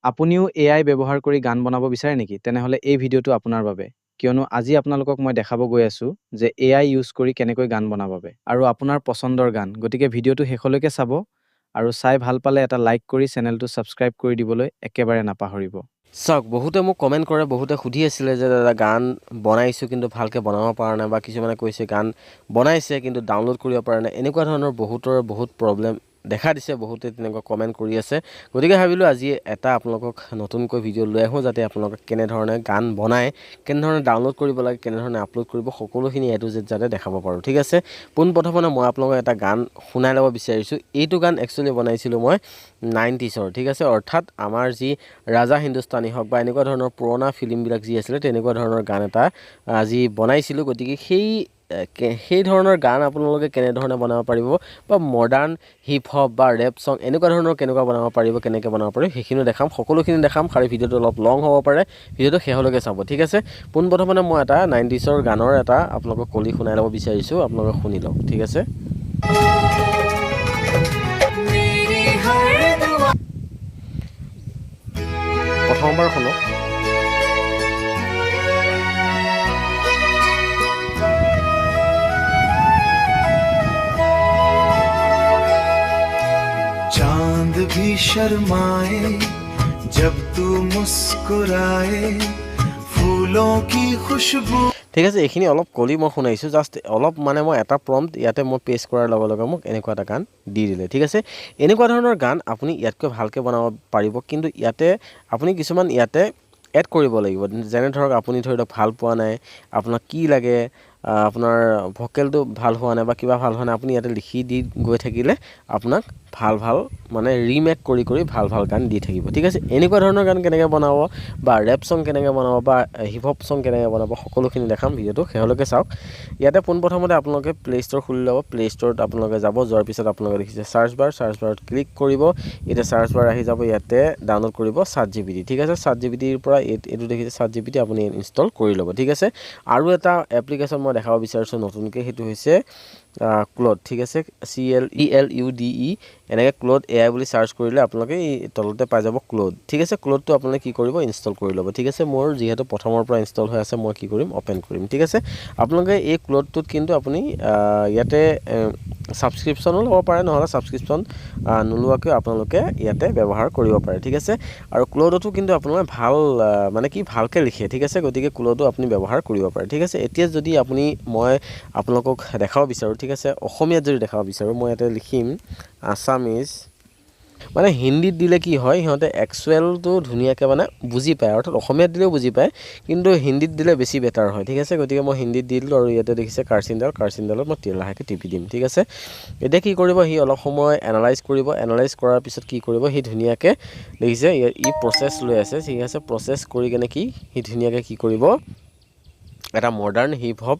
আপুনিও AI ব্যৱহাৰ কৰি গান বনাব বিচাৰে নেকি? তেনেহ'লে এই ভিডিঅ'টো আপোনাৰ বাবে। কিয়নো আজি আপোনালোকক মই দেখাব গৈ আছোঁ যে AI ইউজ কৰি কেনেকৈ গান বনাব বাবে আৰু আপোনাৰ পচন্দৰ গান। গতিকে ভিডিঅ'টো শেষলৈকে চাব আৰু চাই ভাল পালে এটা লাইক কৰি চেনেলটো ছাবস্ক্ৰাইব কৰি দিবলৈ একেবাৰে নাপাহৰিব। চাওক বহুতে মোক কমেণ্ট কৰে, বহুতে সুধি আছিলে যে দাদা গান বনাইছোঁ কিন্তু ভালকৈ বনাব পৰা নাই, বা কিছুমানে কৈছে গান বনাইছে কিন্তু ডাউনলোড কৰিব পৰা নাই। এনেকুৱা ধৰণৰ বহুত প্ৰব্লেম দেখা দিছে, বহুতে তেনেকুৱা কমেণ্ট কৰি আছে। গতিকে ভাবিলোঁ আজি এটা আপোনালোকক নতুনকৈ ভিডিঅ' লৈ আহোঁ, যাতে আপোনালোকক কেনেধৰণে গান বনায়, কেনেধৰণে ডাউনলোড কৰিব লাগে, কেনেধৰণে আপলোড কৰিব, সকলোখিনি A to Z যাতে দেখাব পাৰোঁ। ঠিক আছে, পোনপ্ৰথমে মই আপোনালোকক এটা গান শুনাই ল'ব বিচাৰিছোঁ। এইটো গান একচুৱেলি বনাইছিলোঁ মই 90s। ঠিক আছে, অৰ্থাৎ আমাৰ যি ৰাজা হিন্দুস্তানী হওক বা এনেকুৱা ধৰণৰ পুৰণা ফিল্মবিলাক যি আছিলে, তেনেকুৱা ধৰণৰ গান এটা আজি বনাইছিলোঁ। গতিকে সেই ধৰণৰ গান আপোনালোকে কেনেধৰণে বনাব পাৰিব, বা মডাৰ্ণ হিপ হপ বা ৰেপ ছং এনেকুৱা ধৰণৰ কেনেকুৱা বনাব পাৰিব, কেনেকৈ বনাব পাৰিব, সেইখিনিও দেখাম, সকলোখিনি দেখাম। খালি ভিডিঅ'টো অলপ লং হ'ব পাৰে, ভিডিঅ'টো শেষলৈকে চাব। ঠিক আছে, পোনপ্ৰথমে মই এটা 90sৰ গানৰ এটা আপোনালোকক কলি শুনাই ল'ব বিচাৰিছোঁ, আপোনালোকে শুনি লওক। ঠিক আছে, প্ৰথমবাৰ শুনক। चांद भी शर्माए जब तू मुस्कुराए फूलों की खुशबू। ঠিক আছে, এইখিনি অলপ কলি মই শুনাইছোঁ, জাষ্ট অলপ মানে মই এটা প্ৰম্পট ইয়াতে মই পেষ্ট কৰাৰ লগে লগে মোক এনেকুৱা এটা গান দি দিলে। ঠিক আছে, এনেকুৱা ধৰণৰ গান আপুনি ইয়াতকৈ ভালকৈ বনাব পাৰিব, কিন্তু ইয়াতে আপুনি কিছুমান ইয়াতে এড কৰিব লাগিব। যেনে ধৰক আপুনি ধৰি লওক ভাল পোৱা নাই, আপোনাক কি লাগে, আপোনাৰ ভকেলটো ভাল হোৱা নাই বা কিবা ভাল হোৱা নাই, আপুনি ইয়াতে লিখি দি গৈ থাকিলে আপোনাক ভাল মানে ৰিমেক কৰি ভাল গান দি থাকিব। ঠিক আছে, এনেকুৱা ধৰণৰ গান কেনেকৈ বনাব, বা ৰেপ ছং কেনেকৈ বনাব, বা হিপ হপ ছং কেনেকৈ বনাব, সকলোখিনি দেখাম। ভিডিঅ'টো শেষলৈকে চাওক। ইয়াতে পোনপ্ৰথমতে আপোনালোকে প্লে ষ্ট'ৰ খুলি ল'ব। প্লে ষ্ট'ৰত আপোনালোকে যাব, যোৱাৰ পিছত আপোনালোকে দেখিছে চাৰ্চ বাৰত ক্লিক কৰিব। এতিয়া চাৰ্চ বাৰ আহি যাব, ইয়াতে ডাউনলোড কৰিব ChatGPT। ঠিক আছে, ChatGPTৰ পৰা এইটো দেখিছে ChatGPT আপুনি ইনষ্টল কৰি ল'ব। ঠিক আছে, আৰু এটা এপ্লিকেশ্যন মই দেখাব বিচাৰিছোঁ নতুনকৈ, সেইটো হৈছে ক্লড। ঠিক আছে, CLELUDE, এনেকৈ ক্লড AI বুলি চাৰ্চ কৰিলে আপোনালোকে এই তলতে পাই যাব ক্লড। ঠিক আছে, ক্লডটো আপোনালোকে কি কৰিব, ইনষ্টল কৰি ল'ব। ঠিক আছে, মোৰ যিহেতু প্ৰথমৰ পৰা ইনষ্টল হৈ আছে, মই কি কৰিম, অ'পেন কৰিম। ঠিক আছে, আপোনালোকে এই ক্লডটোত কিন্তু আপুনি ইয়াতে ছাবস্ক্ৰিপশ্যনো ল'ব পাৰে, নহ'লে ছাবস্ক্ৰিপশ্যন নোলোৱাকৈ আপোনালোকে ইয়াতে ব্যৱহাৰ কৰিব পাৰে। ঠিক আছে, আৰু ক্লডতো কিন্তু আপোনালোকে ভাল মানে কি ভালকৈ লিখে। ঠিক আছে, গতিকে ক্লডো আপুনি ব্যৱহাৰ কৰিব পাৰে। ঠিক আছে, এতিয়া যদি মই আপোনালোকক দেখাব বিচাৰোঁ, ঠিক আছে, অসমীয়াত যদি দেখাব বিচাৰোঁ, মই ইয়াতে লিখিম আছামিজ। মানে হিন্দীত দিলে কি হয়, সিহঁতে একচুৱেলটো ধুনীয়াকৈ মানে বুজি পায়, অৰ্থাৎ অসমীয়াত দিলেও বুজি পায়, কিন্তু হিন্দীত দিলে বেছি বেটাৰ হয়। ঠিক আছে, গতিকে মই হিন্দীত দি দিলোঁ, আৰু ইয়াতে দেখিছে কাৰ্চিনডালত মই লাহেকৈ টিপি দিম। ঠিক আছে, এতিয়া কি কৰিব, সি অলপ সময় এনালাইজ কৰিব। এনালাইজ কৰাৰ পিছত কি কৰিব, সি ধুনীয়াকৈ দেখিছে ই প্ৰচেছ লৈ আছে। ঠিক আছে, প্ৰচেছ কৰি কেনে সি ধুনীয়াকৈ কি কৰিব, এটা মডাৰ্ণ হিপ হপ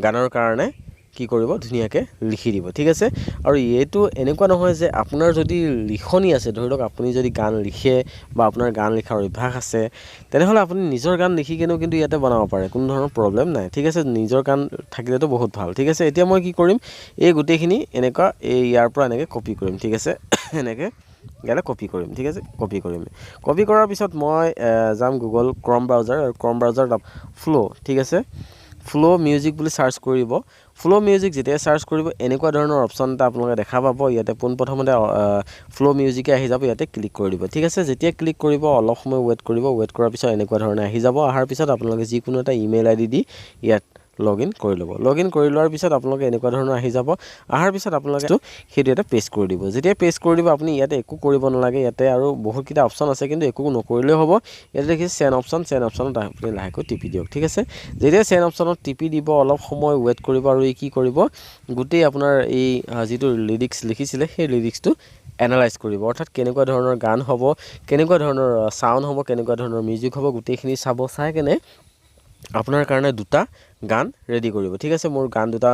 গানৰ কাৰণে কি কৰিব, ধুনীয়াকৈ লিখি দিব। ঠিক আছে, আৰু এইটো এনেকুৱা নহয় যে আপোনাৰ যদি লিখনি আছে, ধৰি লওক আপুনি যদি গান লিখে বা আপোনাৰ গান লিখাৰ অভ্যাস আছে, তেনেহ'লে আপুনি নিজৰ গান লিখি কেনেও কিন্তু ইয়াতে বনাব পাৰে, কোনো ধৰণৰ প্ৰব্লেম নাই। ঠিক আছে, নিজৰ গান থাকিলেতো বহুত ভাল। ঠিক আছে, এতিয়া মই কি কৰিম, এই গোটেইখিনি এনেকুৱা ইয়াৰ পৰা এনেকৈ কপি কৰিম। ঠিক আছে, এনেকৈ ইয়াতে কপি কৰিম। ঠিক আছে, কপি কৰাৰ পিছত মই যাম গুগল ক্ৰম ব্ৰাউজাৰ, আৰু ক্ৰম ব্ৰাউজাৰ ফ্ল'। ঠিক আছে, ফ্ল' মিউজিক বুলি চাৰ্চ কৰিব। ফ্ল' মিউজিক যেতিয়া চাৰ্চ কৰিব, এনেকুৱা ধৰণৰ অপশ্যন এটা আপোনালোকে দেখা পাব। ইয়াতে পোনপ্ৰথমতে ফ্ল' মিউজিকে আহি যাব, ইয়াতে ক্লিক কৰি দিব। ঠিক আছে, যেতিয়া ক্লিক কৰিব, অলপ সময় ৱেইট কৰিব। ৱেইট কৰাৰ পিছত এনেকুৱা ধৰণে আহি যাব। অহাৰ পিছত আপোনালোকে যিকোনো এটা ইমেইল ID দি ইয়াত লগ ইন কৰি ল'ব। লগ ইন কৰি লোৱাৰ পিছত আপোনালোকে এনেকুৱা ধৰণৰ আহি যাব। অহাৰ পিছত আপোনালোকে সেইটো এটা পেষ্ট কৰি দিব। যেতিয়া পেষ্ট কৰি দিব, আপুনি ইয়াতে একো কৰিব নালাগে। ইয়াতে আৰু বহুতকেইটা অপশ্যন আছে, কিন্তু একো নকৰিলেও হ'ব। ইয়াতে দেখিছে চেণ্ড অপশ্যনত আপুনি লাহেকৈ টিপি দিয়ক। ঠিক আছে, যেতিয়া চেণ্ড অপশ্যনত টিপি দিব, অলপ সময় ৱেইট কৰিব, আৰু কি কৰিব, গোটেই আপোনাৰ এই যিটো লিৰিক্স লিখিছিলে, সেই লিৰিক্সটো এনালাইজ কৰিব। অৰ্থাৎ কেনেকুৱা ধৰণৰ গান হ'ব, কেনেকুৱা ধৰণৰ চাউণ্ড হ'ব, কেনেকুৱা ধৰণৰ মিউজিক হ'ব, গোটেইখিনি চাব। চাই কেনে আপোনাৰ কাৰণে দুটা গান ৰেডি কৰিব। ঠিক আছে, মোৰ গান দুটা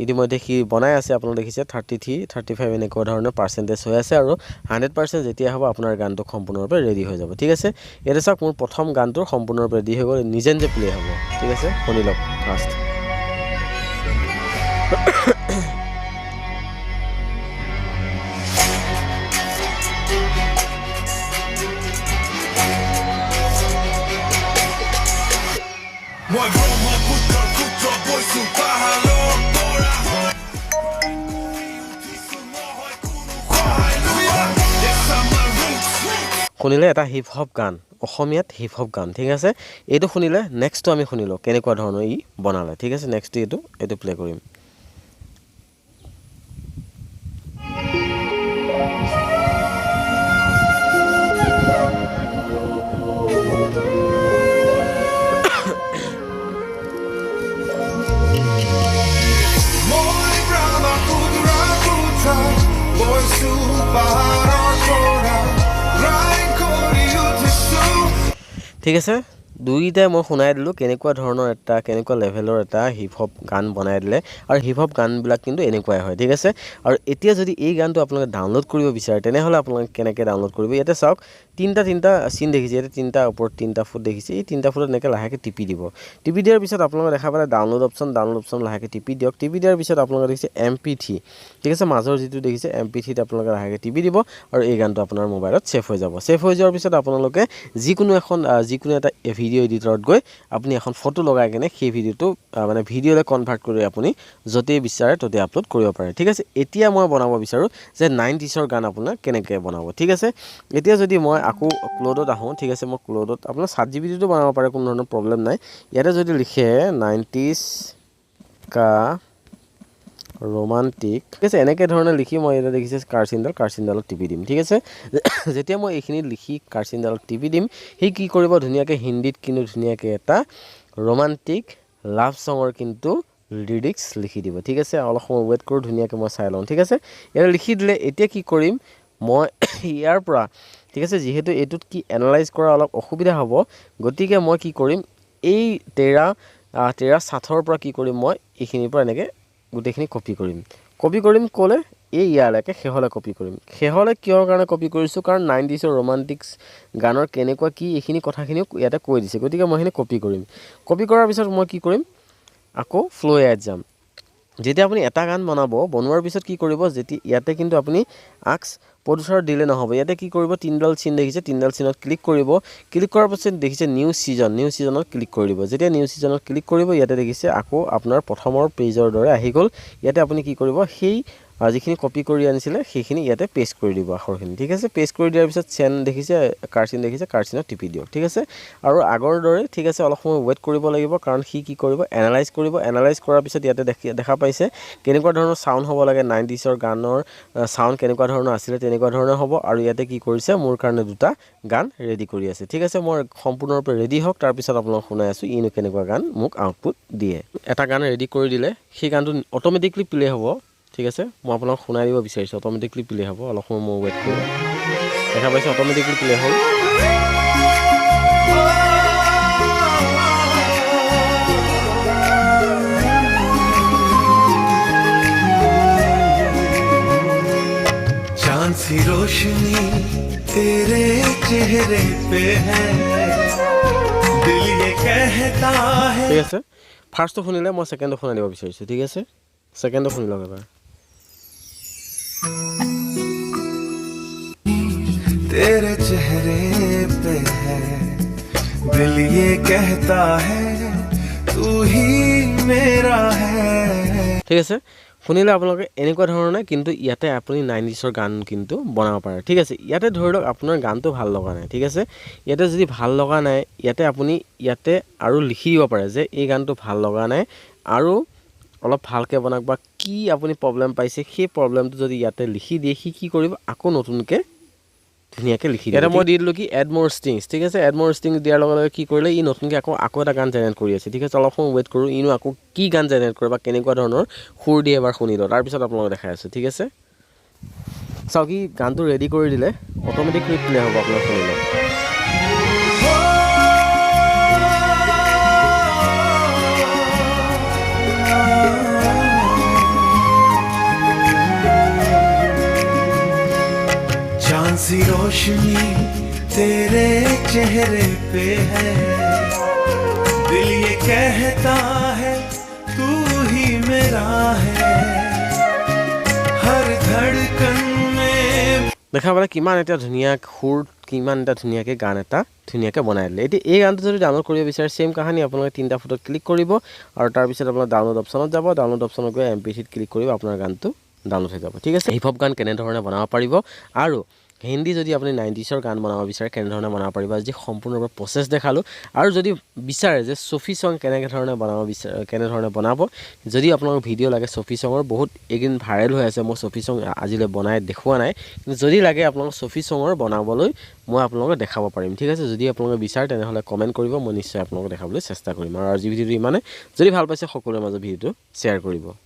ইতিমধ্যে সি বনাই আছে। আপোনালোকে দেখিছে 33, 35 এনেকুৱা ধৰণৰ পাৰ্চেণ্টেজ হৈ আছে, আৰু 100% যেতিয়া হ'ব আপোনাৰ গানটো সম্পূৰ্ণৰূপে ৰেডি হৈ যাব। ঠিক আছে, ইয়াতে চাওক, মোৰ প্ৰথম গানটো সম্পূৰ্ণৰূপে ৰেডি হৈ গ'ল, নিজে প্লে হ'ব। ঠিক আছে, শুনি লওক ফাৰ্ষ্ট। মই ব্ৰহ্মপুত্ৰৰ পুত্ৰ বৈছো পাহাৰৰ পৰা শুনিলে এটা হিপ হপ গান অসমীয়াত হিপ হপ গান ঠিক আছে এইটো শুনিলে নেক্সটটো আমি শুনিলো কেনেকুৱা ধৰণৰ ই বনালে ঠিক আছে নেক্সট এইটো প্লে কৰিম মই ব্ৰহ্মপুত্ৰৰ পুত্ৰ বৈছো পাহাৰৰ পৰা ৰাইড কৰি উঠিছো ঠিক আছে দুইটাই মই শুনাই দিলোঁ কেনেকুৱা ধৰণৰ এটা কেনেকুৱা লেভেলৰ এটা হিপ হপ গান বনাই দিলে আৰু হিপ হপ গানবিলাক কিন্তু এনেকুৱাই হয় ঠিক আছে আৰু এতিয়া যদি এই গানটো আপোনালোকে ডাউনলোড কৰিব বিচাৰে তেনেহ'লে আপোনালোকে কেনেকৈ ডাউনলোড কৰিব ইয়াতে চাওক তিনিটা চিন দেখিছে ইয়াতে তিনিটা ওপৰত তিনিটা ফুট দেখিছে এই তিনিটা ফুটত এনেকৈ লাহেকৈ টিপি দিব টিপি দিয়াৰ পিছত আপোনালোকে দেখা পালে ডাউনলোড অপশ্যন লাহেকৈ টিপি দিয়ক টিপি দিয়াৰ পিছত আপোনালোকে দেখিছে MP3 ঠিক আছে মাজৰ যিটো দেখিছে MP3ত আপোনালোকে লাহেকৈ টিপি দিব আৰু এই গানটো আপোনাৰ মোবাইলত ছেভ হৈ যাব ছেভ হৈ যোৱাৰ পিছত আপোনালোকে যিকোনো এটা ভিডিঅ' এডিটৰত গৈ আপুনি এখন ফটো লগাই কেনে সেই ভিডিঅ'টো মানে ভিডিঅ'লৈ কনভাৰ্ট কৰি আপুনি য'তেই বিচাৰে ত'তে আপলোড কৰিব পাৰে ঠিক আছে এতিয়া মই বনাব বিচাৰোঁ যে 90sৰ গান আপোনাৰ কেনেকৈ বনাব ঠিক আছে এতিয়া যদি মই আকৌ ক্লডত আহোঁ ঠিক আছে মই ক্লডত আপোনাৰ 7GBটো বনাব পাৰে কোনো ধৰণৰ প্ৰব্লেম নাই ইয়াতে যদি লিখে 90s কা ৰোমান্টিক ঠিক আছে এনেকৈ ধৰণে লিখি মই এটা দেখিছে কাৰ্চিনডালত টিপি দিম ঠিক আছে যেতিয়া মই এইখিনি লিখি কাৰ্চিনডালত টিপি দিম সি কি কৰিব ধুনীয়াকৈ হিন্দীত কিন্তু ধুনীয়াকৈ এটা ৰোমান্টিক লাভ ছঙৰ কিন্তু লিৰিক্স লিখি দিব ঠিক আছে অলপ সময় ৱেইট কৰোঁ ধুনীয়াকৈ মই চাই লওঁ ঠিক আছে ইয়াত লিখি দিলে এতিয়া কি কৰিম মই ইয়াৰ পৰা ঠিক আছে যিহেতু এইটোত কি এনালাইজ কৰা অলপ অসুবিধা হ'ব গতিকে মই কি কৰিম এই 13/60ৰ পৰা কি কৰিম মই এইখিনিৰ পৰা এনেকৈ গোটেইখিনি কপি কৰিম ক'লে এই ইয়ালৈকে শেহলৈ কপি কৰিম শেহলৈ কিহৰ কাৰণে কপি কৰিছোঁ কাৰণ 90sৰ ৰোমান্টিক্স গানৰ কেনেকুৱা কি এইখিনি কথাখিনিও ইয়াতে কৈ দিছে গতিকে মই এইখিনি কপি কৰাৰ পিছত মই কি কৰিম আকৌ ফ্লো এড যাম যেতিয়া আপুনি এটা গান বনোৱাৰ পিছত কি কৰিব যেতিয়া ইয়াতে কিন্তু আপুনি আক্স প্ৰডিউচাৰ দিলে নহ'ব ইয়াতে কি কৰিব তিনডাল চিন দেখিছে তিনডাল চিনত ক্লিক কৰাৰ পাছত দেখিছে নিউ ছিজনত ক্লিক কৰি দিব যেতিয়া নিউ ছিজনত ক্লিক কৰিব ইয়াতে দেখিছে আকৌ আপোনাৰ প্ৰথমৰ পেজৰ দৰে আহি গ'ল ইয়াতে আপুনি কি কৰিব সেই যিখিনি কপি কৰি আনিছিলে সেইখিনি ইয়াতে পেষ্ট কৰি দিব আখৰখিনি ঠিক আছে পেষ্ট কৰি দিয়াৰ পিছত কাৰ্চিনত টিপি দিয়ক ঠিক আছে আৰু আগৰ দৰে ঠিক আছে অলপ সময় ৱেইট কৰিব লাগিব কাৰণ সি কি কৰিব এনালাইজ কৰাৰ পিছত ইয়াতে দেখা পাইছে কেনেকুৱা ধৰণৰ সাউণ্ড হ'ব লাগে 90sৰ গানৰ সাউণ্ড কেনেকুৱা ধৰণৰ আছিলে তেনেকুৱা ধৰণৰ হ'ব আৰু ইয়াতে কি কৰিছে মোৰ কাৰণে দুটা গান ৰেডি কৰি আছে ঠিক আছে মই সম্পূৰ্ণৰূপে ৰেডি হওক তাৰ পিছত আপোনাক শুনাই আছোঁ ইনো কেনেকুৱা গান মোক আউটপুট দিয়ে এটা গান ৰেডি কৰি দিলে সেই গানটো অট'মেটিকলি প্লে হ'ব ঠিক আছে মই আপোনাক শুনাই দিব বিচাৰিছোঁ অট'মেটিকলি প্লে হ'ব অলপ সময় মই ৱেইট কৰোঁ দেখা পাইছে অট'মেটিকলি প্লে হ'ল चांद सी रोशनी तेरे चेहरे पे है दिल ये कहता है ঠিক আছে ফাৰ্ষ্টটো শুনিলে মই ছেকেণ্ডটো শুনাই দিব বিচাৰিছোঁ ঠিক আছে ছেকেণ্ডটো শুনি লওক এবাৰ तेरे चेहरे पे है दिल ये कहता है तू ही मेरा है ঠিক আছে শুনিলে আপোনালোকে এনেকুৱা ধৰণে কিন্তু ইয়াতে আপুনি 90sৰ গান কিন্তু বনাব পাৰে ঠিক আছে ইয়াতে ধৰি লওক আপোনাৰ গানটো ভাল লগা নাই ঠিক আছে ইয়াতে যদি ভাল লগা নাই ইয়াতে আপুনি ইয়াতে আৰু লিখি দিব পাৰে যে এই গানটো ভাল লগা নাই আৰু অলপ ভালকৈ বনাওক বা কি আপুনি প্ৰব্লেম পাইছে সেই প্ৰব্লেমটো যদি ইয়াতে লিখি দিয়ে সি কি কৰিব আকৌ নতুনকৈ ধুনীয়াকৈ লিখি দিয়ে মই দি দিলোঁ কি এড মোৰ ষ্ট্ৰিংছ ঠিক আছে এড মোৰ ষ্ট্ৰিংছ দিয়াৰ লগে লগে কি কৰিলে ই নতুনকৈ আকৌ এটা গান জেনেৰেট কৰি আছে ঠিক আছে অলপ সময় ৱেইট কৰোঁ ইনো আকৌ কি গান জেনেৰেট কৰে বা কেনেকুৱা ধৰণৰ সুৰ দিয়ে এবাৰ শুনি লওঁ তাৰপিছত আপোনালোকক দেখাই আছোঁ ঠিক আছে চাওক ই গানটো ৰেডি কৰি দিলে অট'মেটিকলি প্লে হ'ব আপোনালোক শুনি লওক चांद सी रोशनी तेरे चेहरे पे है दिल ये कहता है तू ही मेरा है हर धड़कन में দেখা পালে কিমান এটা ধুনীয়া সুৰ কিমান এটা ধুনীয়াকৈ গান এটা ধুনীয়াকৈ বনাই দিলে এতিয়া এই গানটো যদি ডাউনলোড কৰিব বিচাৰে সেম কাহিনী আপোনালোকে তিনিটা ফটোত ক্লিক কৰিব আৰু তাৰপিছত আপোনাৰ ডাউনলোড অপশ্যনত যাব ডাউনলোড অপশ্যনত গৈ MP3 ক্লিক কৰিব আপোনাৰ গানটো ডাউনলোড হৈ যাব ঠিক আছে হিপ হপ গান কেনেধৰণে বনাব পাৰিব আৰু হিন্দী যদি আপুনি 90sৰ গান বনাব বিচাৰে কেনেধৰণে বনাব পাৰিব আজি সম্পূৰ্ণৰূপে প্ৰচেছ দেখালোঁ আৰু যদি বিচাৰে যে চফি চং কেনেধৰণে বনাব বিচাৰে কেনেধৰণে বনাব যদি আপোনালোকৰ ভিডিঅ' লাগে চফি চঙৰ বহুত এইদিন ভাইৰেল হৈ আছে মই চফি চং আজিলৈ বনাই দেখুওৱা নাই কিন্তু যদি লাগে আপোনালোকক চফি চঙৰ বনাবলৈ মই আপোনালোকক দেখাব পাৰিম ঠিক আছে যদি আপোনালোকে বিচাৰে তেনেহ'লে কমেণ্ট কৰিব মই নিশ্চয় আপোনালোকক দেখাবলৈ চেষ্টা কৰিম আৰু আজি ভিডিঅ'টো ইমানে যদি ভাল পাইছে সকলোৰে মাজত ভিডিঅ'টো শ্বেয়াৰ কৰিব